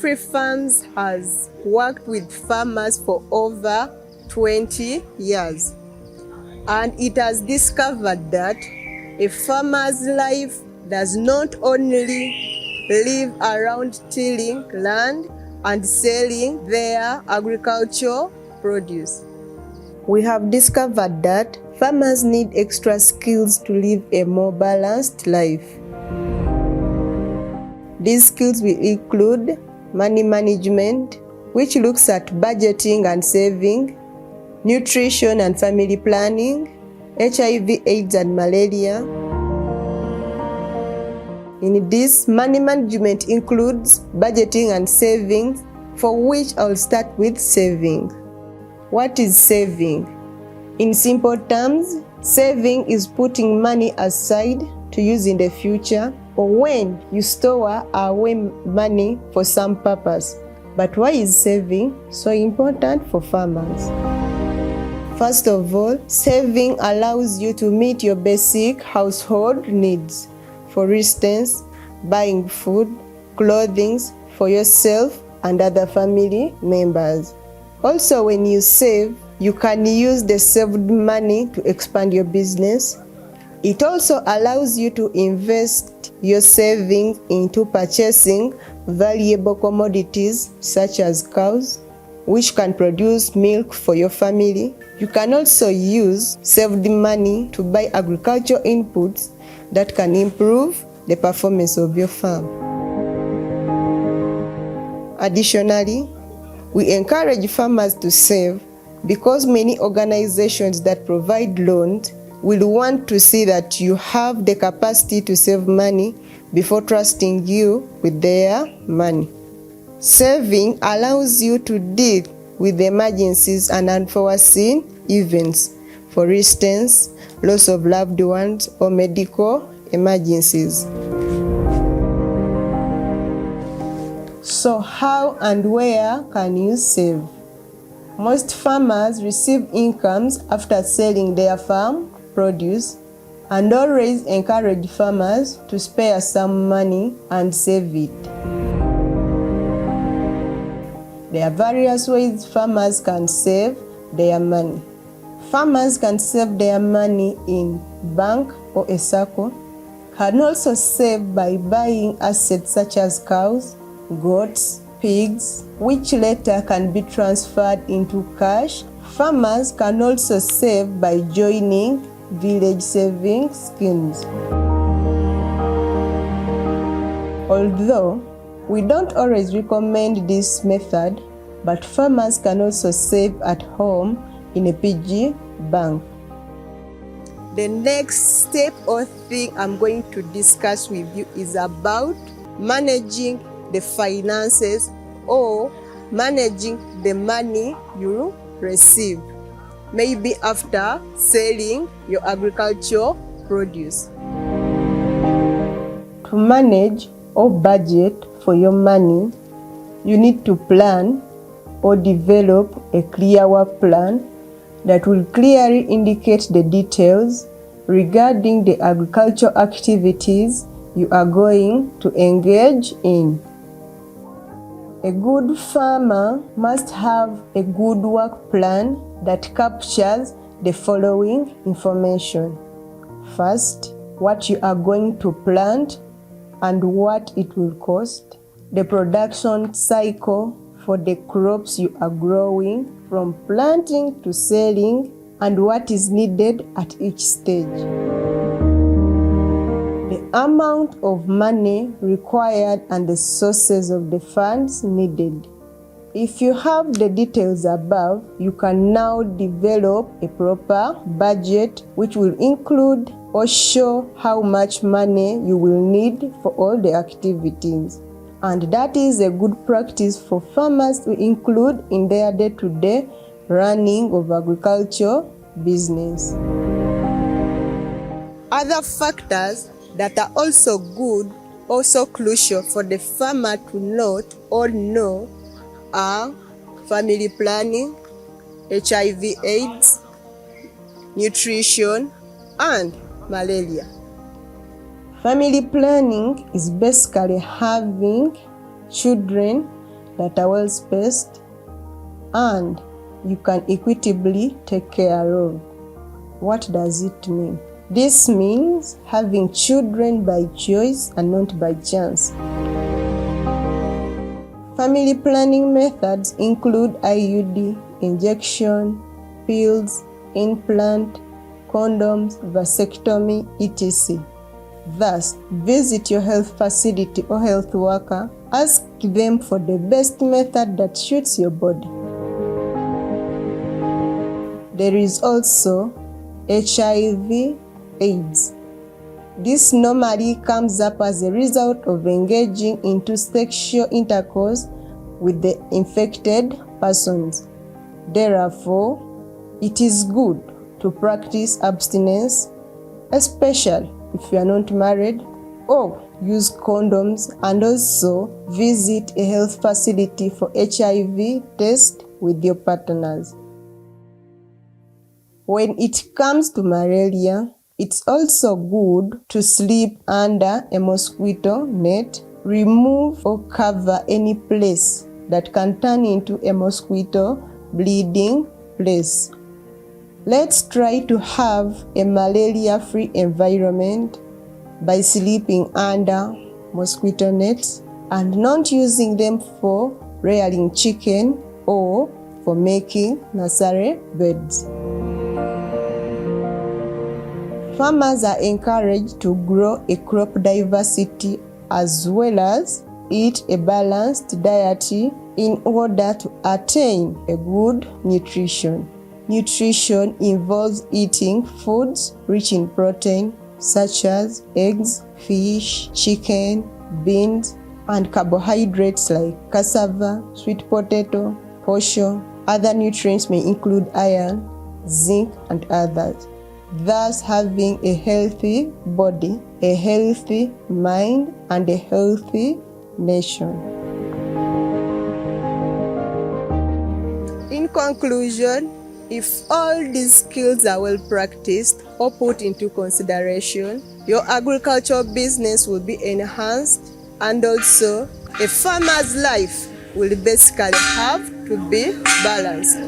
Jeffrey Farms has worked with farmers for over 20 years, and it has discovered that a farmer's life does not only live around tilling land and selling their agricultural produce. We have discovered that farmers need extra skills to live a more balanced life. These skills will include money management, which looks at budgeting and saving, nutrition and family planning, HIV, AIDS, and malaria. In this, money management includes budgeting and savings, for which I'll start with saving. What is saving? In simple terms, saving is putting money aside to use in the future, or when you store away money for some purpose. But why is saving so important for farmers? First of all, saving allows you to meet your basic household needs. For instance, buying food, clothing for yourself and other family members. Also, when you save, you can use the saved money to expand your business. It also allows you to invest your savings into purchasing valuable commodities such as cows, which can produce milk for your family. You can also use saved money to buy agricultural inputs that can improve the performance of your farm. Additionally, we encourage farmers to save because many organizations that provide loans will want to see that you have the capacity to save money before trusting you with their money. Saving allows you to deal with emergencies and unforeseen events, for instance, loss of loved ones or medical emergencies. So how and where can you save? Most farmers receive incomes after selling their farm produce, and always encourage farmers to spare some money and save it. There are various ways farmers can save their money. Farmers can save their money in bank or a SACCO, can also save by buying assets such as cows, goats, pigs, which later can be transferred into cash. Farmers can also save by joining village saving schemes. Although we don't always recommend this method, but farmers can also save at home in a piggy bank. The next step or thing I'm going to discuss with you is about managing the finances or managing the money you receive, maybe after selling your agricultural produce. To manage or budget for your money, you need to plan or develop a clear work plan that will clearly indicate the details regarding the agricultural activities you are going to engage in. A good farmer must have a good work plan that captures the following information. First, what you are going to plant and what it will cost. The production cycle for the crops you are growing from planting to selling and what is needed at each stage. The amount of money required and the sources of the funds needed. If you have the details above, you can now develop a proper budget which will include or show how much money you will need for all the activities. And that is a good practice for farmers to include in their day-to-day running of agriculture business. Other factors that are also good, also crucial for the farmer to note or know are family planning, HIV/AIDS, nutrition, and malaria. Family planning is basically having children that are well spaced and you can equitably take care of. What does it mean? This means having children by choice and not by chance. Family planning methods include IUD, injection, pills, implant, condoms, vasectomy, etc. Thus, visit your health facility or health worker. Ask them for the best method that suits your body. There is also HIV/AIDS. This normally comes up as a result of engaging into sexual intercourse with the infected persons. Therefore, it is good to practice abstinence, especially if you are not married, or use condoms, and also visit a health facility for HIV test with your partners. When it comes to malaria, it's also good to sleep under a mosquito net. Remove or cover any place that can turn into a mosquito bleeding place. Let's try to have a malaria-free environment by sleeping under mosquito nets and not using them for rearing chicken or for making nursery beds. Farmers are encouraged to grow a crop diversity as well as eat a balanced diet in order to attain a good nutrition. Nutrition involves eating foods rich in protein such as eggs, fish, chicken, beans, and carbohydrates like cassava, sweet potato, posho. Other nutrients may include iron, zinc, and others. Thus, having a healthy body, a healthy mind, and a healthy nation. In conclusion, if all these skills are well practiced or put into consideration, your agricultural business will be enhanced, and also a farmer's life will basically have to be balanced.